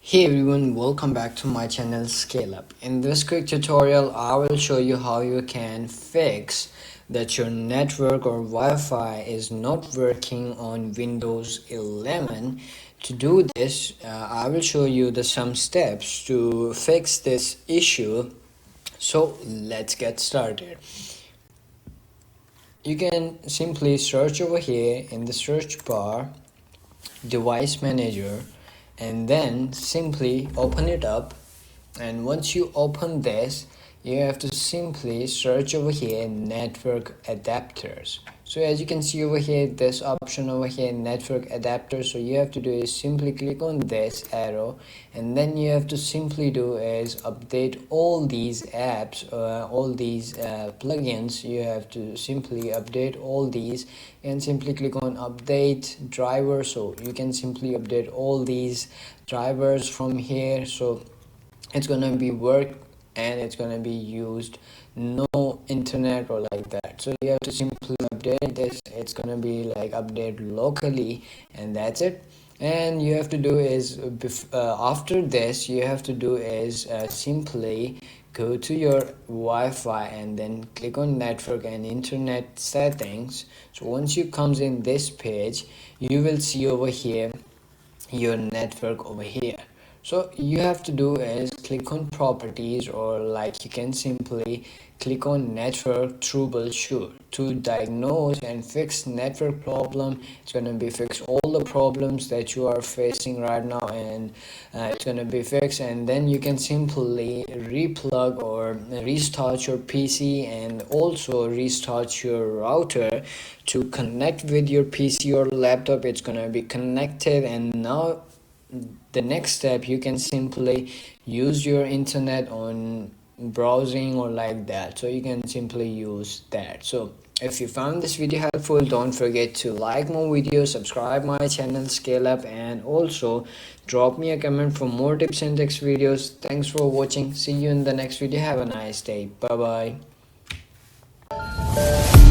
Hey everyone, welcome back to my channel Scale Up. In this quick tutorial, I will show you how you can fix that your network or Wi-Fi is not working on Windows 11. To do this, I will show you some steps to fix this issue. So let's get started. You can simply search over here in the search bar, device manager, and then simply open it up. And once you open this, you have to simply search over here network adapters. So as you can see over here, this option over here, network adapters, so you have to do is simply click on this arrow, and then you have to simply do is update all these apps, all these plugins. You have to simply update all these and simply click on update driver. So you can simply update all these drivers from here. So it's gonna be work and it's gonna be used no internet or like that. So you have to simply update this. It's gonna be like update locally, and that's it. And you have to do is after this you have to do is simply go to your Wi-Fi and then click on network and internet settings. So once you comes in this page, you will see over here your network over here. So you have to do is click on properties, or like you can simply click on network troubleshoot to diagnose and fix network problem. It's going to be fix all the problems that you are facing right now, and it's going to be fixed. And then you can simply replug or restart your PC and also restart your router to connect with your PC or laptop. It's going to be connected, and now the next step, you can simply use your internet on browsing or like that. So you can simply use that. So if you found this video helpful, don't forget to like my video, subscribe my channel Scale Up, and also drop me a comment for more tips and tricks videos. Thanks for watching. See you in the next video. Have a nice day. Bye bye.